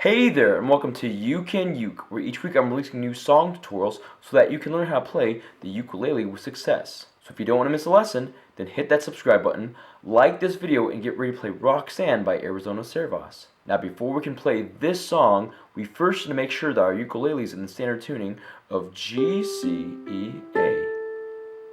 Hey there, and welcome to You Can Uke, where each week I'm releasing new song tutorials so that you can learn how to play the ukulele with success. So if you don't want to miss a lesson, then hit that subscribe button, like this video, and get ready to play Roxanne by Arizona Zervas. Now before we can play this song, we first need to make sure that our ukulele is in the standard tuning of G, C, E, A.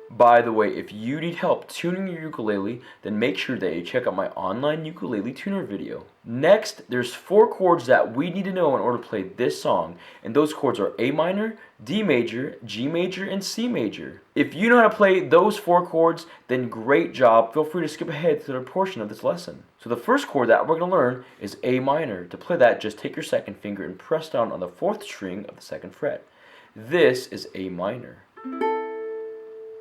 By the way, if you need help tuning your ukulele, then make sure that you check out my online ukulele tuner video. Next, there's 4 chords that we need to know in order to play this song, and those chords are A minor, D major, G major, and C major. If you know how to play those 4 chords, then great job. Feel free to skip ahead to the portion of this lesson. So the first chord that we're going to learn is A minor. To play that, just take your second finger and press down on the 4th string of the 2nd fret. This is A minor.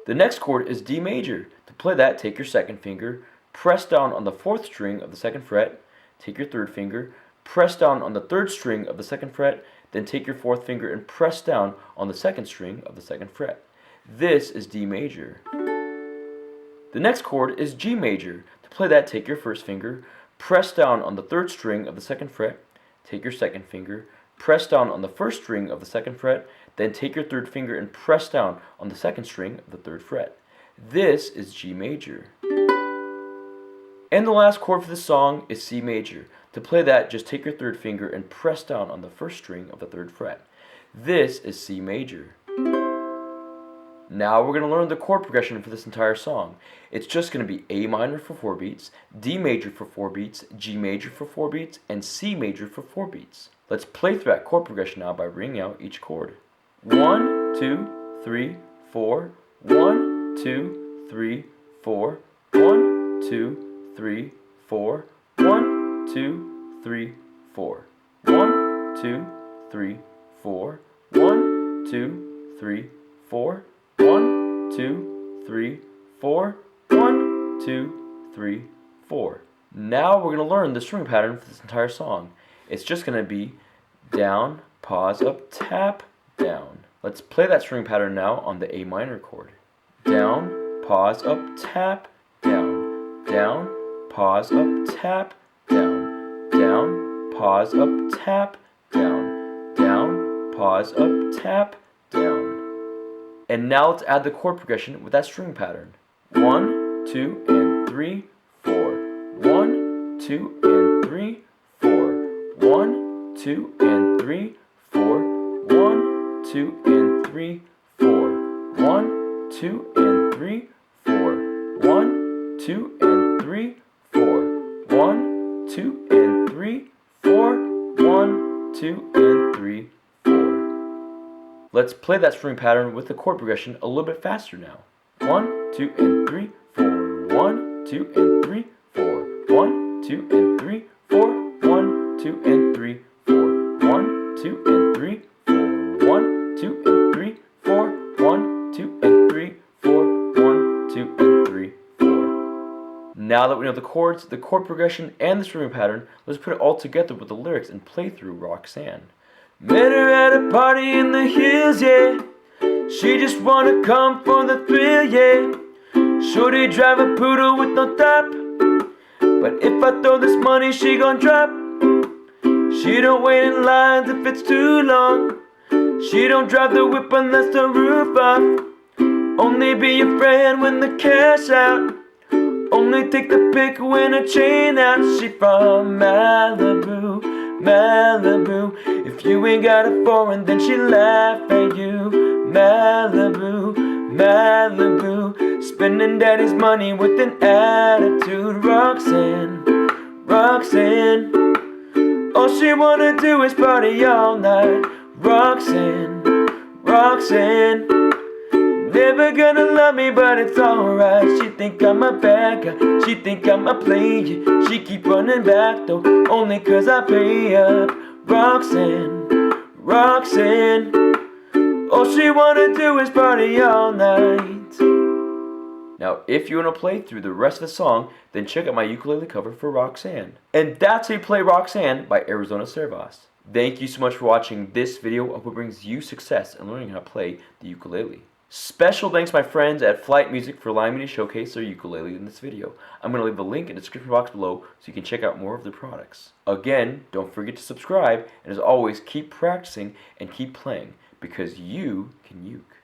The next chord is D major. To play that, take your second finger, press down on the 4th string of the 2nd fret, take your 3rd finger, press down on the 3rd string of the 2nd fret, then take your 4th finger and press down on the 2nd string of the 2nd fret. This is D major. The next chord is G major. To play that, take your 1st finger, press down on the 3rd string of the 2nd fret, take your 2nd finger, press down on the 1st string of the 2nd fret, then take your 3rd finger and press down on the 2nd string of the 3rd fret. This is G major. And the last chord for this song is C major. To play that, just take your 3rd finger and press down on the 1st string of the 3rd fret. This is C major. Now we're going to learn the chord progression for this entire song. It's just going to be A minor for 4 beats, D major for 4 beats, G major for 4 beats, and C major for 4 beats. Let's play through that chord progression now by ringing out each chord. 1, 2, 3, 4. 1, 2, 3, 4. 1, 2, 3, 4. 1, 2, 3, 4. 1, 2, 3, 4. 1, 2, 3, 4. 1, 2, 3, 4. 1, 2, 3, 4. Now we're going to learn the strumming pattern for this entire song. It's just going to be down, pause, up, tap, down. Let's play that string pattern now on the A minor chord. Down, pause, up, tap, down. Down, pause, up, tap, down. Down, pause, up, tap, down. Down, pause, up, tap, down. And now let's add the chord progression with that string pattern. 1, 2, and 3, 4. 1, 2, and 3, 4. 1, 2, and 3, 4. 1, 2, and 3, 4. 1, 2, and 3, 4. 1, 2, and 3, 4. 1, 2, and 3, 4. 1, 2, and 3, 4. Let's play that string pattern with the chord progression a little bit faster now. 1, 2, and 3, 4. 1, 2, and 3, 4. 1, 2, and 3, 4. 1, 2, and 3, 4. 1, 2, and 3, 4. 1, 2, and 3, 4. 1, 2, and 3, 4. 1, 2, and 3, 4. Now that we know the chords, the chord progression, and the strumming pattern, let's put it all together with the lyrics and play through Roxanne. Met her at a party in the hills, yeah. She just wanna come for the thrill, yeah. Shorty drive a poodle with no top, but if I throw this money, she gon' drop. She don't wait in lines if it's too long. She don't drive the whip unless the roof off. Only be a friend when the cash out. Only take the pick when a chain out. She from Malibu, Malibu. If you ain't got a foreign, then she laugh at you. Malibu, Malibu. Spending daddy's money with an attitude. Roxanne, Roxanne. All she wanna do is party all night. Roxanne, Roxanne. Never gonna love me, but it's alright. She think I'm a bad guy, she think I'm a player. She keep running back though, only cause I pay up. Roxanne, Roxanne. All she wanna do is party all night. Now, if you want to play through the rest of the song, then check out my ukulele cover for Roxanne. And that's how you play Roxanne by Arizona Zervas. Thank you so much for watching this video. I hope it brings you success in learning how to play the ukulele. Special thanks to my friends at Flight Music for allowing me to showcase their ukulele in this video. I'm going to leave a link in the description box below so you can check out more of their products. Again, don't forget to subscribe, and as always, keep practicing and keep playing, because you can uke.